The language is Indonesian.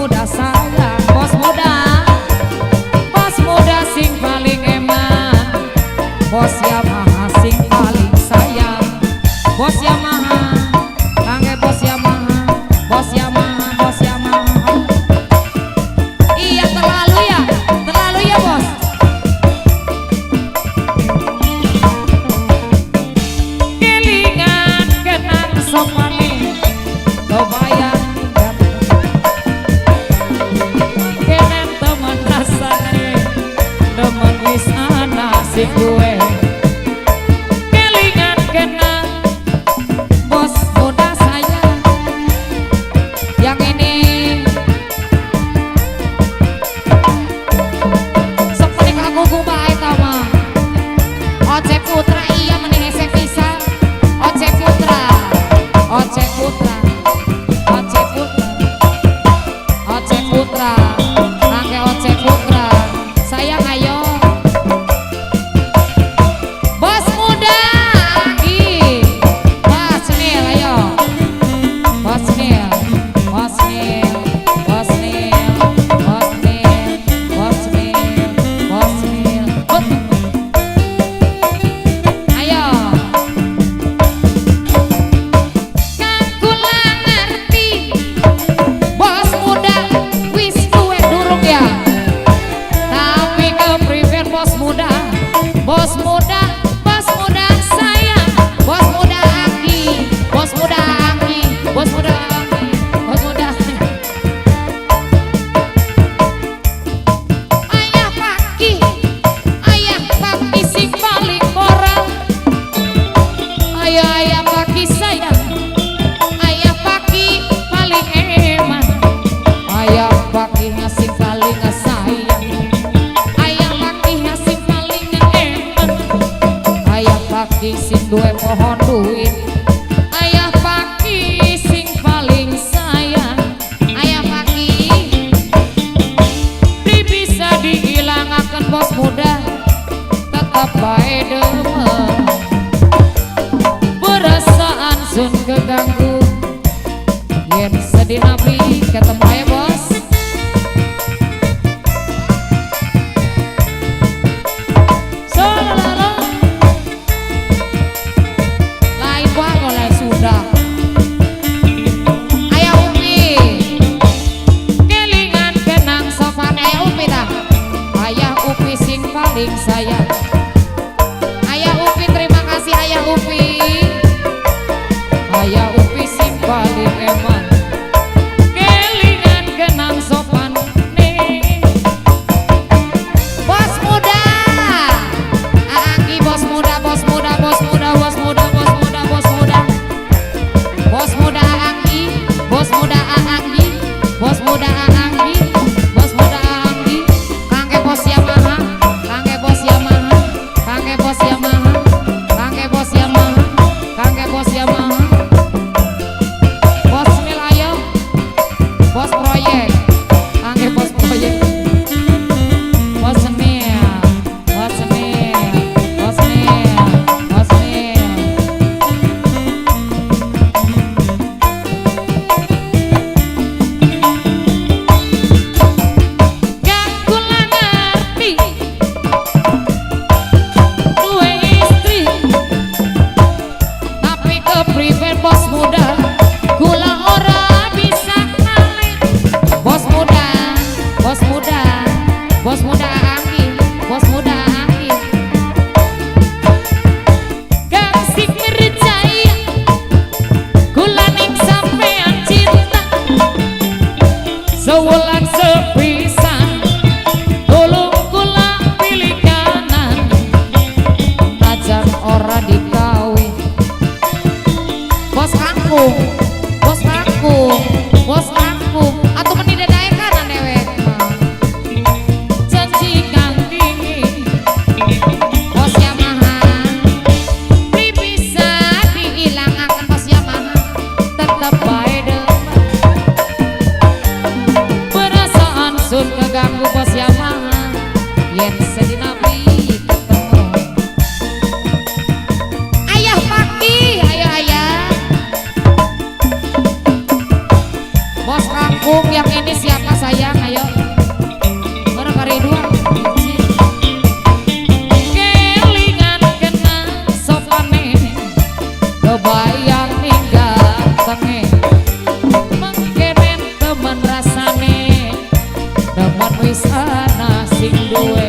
muda sayang, bos muda sing paling eman, bos Yamaha sing paling sayang, bos Yamaha, kangge bos Yamaha, bos Yamaha, bos Yamaha. Iya terlalu ya bos. Kelingan kenang sopane, kebayang kenen teman rasane, teman wis ana si gue. Kelingan kenang bos muda sayang, yang ini seperti aku baik tama. Oce Putra iya mending esek bisa. Oce Putra, Oce Putra, Oce Putra, Oce Putra, kangge Oce Putra, sayang ayo. Bos muda, Bos Nil ayo. Bos Nil, Bos Nil, Bos Nil, Bos Nil, Bos Nil, Bos Nil. Ayo. Kang kula ngerti, bos muda wis duwe durung ya. Tapi kepriven bos muda, bos muda, bos muda sayang, bos muda Anggi, bos muda Anggi, bos muda Anggi, bos muda. Ayah Paki sing paling korang. Ayah Paki sayang, ayah Paki paling eman, ayah Paki ngasih paling sayang, ayah Paki ngasih paling eman, ayah Paki sing duwe pohon duit, ayah Paki sing paling sayang, ayah Paki di bisa dihilangaken bos muda, tetap bae demen. Perasaan sun keganggu, yen sedih nabi ketemu ya bos. Saudara lain wah oleh sudah. Ayah Upi, kelingan kenang sopan ayah Upi dah. Ayah Upi sing paling sayang. Ayah Upi terima kasih ayah Upi. Ayah Upi sing paling eman, kelingan kenang sopan nih. Bos muda Anggi, bos muda, bos muda, bos muda, bos muda, bos muda, bos muda, bos muda Anggi, bos muda Anggi, bos muda Anggi, bos muda Anggi, kangge bos Yamaha, kangge bos Yamaha, kangge bos Yamaha, kangge bos Yamaha, kangge bos Yamaha. Bos Nil ayo, bos proyek, kangge bos proyek, bos Nil, bos Nil, bos Nil, bos Nil. Gak kula ngerti, duwe istri, tapi kepriven bos muda, kula ora bisa ngalih. Bos muda, bos muda, bos muda Anggi, bos muda Anggi, gak sing percaya kula ning sampean cinta, sewulan sepisan tolong kula pilih kanan, najan ora dikawin. Bos kangkung, bos kangkung, bos kangkung, atau meni dadae kanan dewek. Janji kang dingin, bos Yamaha, di bisa dihilangaken bos Yamaha, tetap bae demen. Perasaan kangkung yang ini siapa sayang? Ayo. Bareng kari dua. Kelingan kena sopane, kebayang minggat tenge, mengkenen temen rasane, temen wisana sing duwe.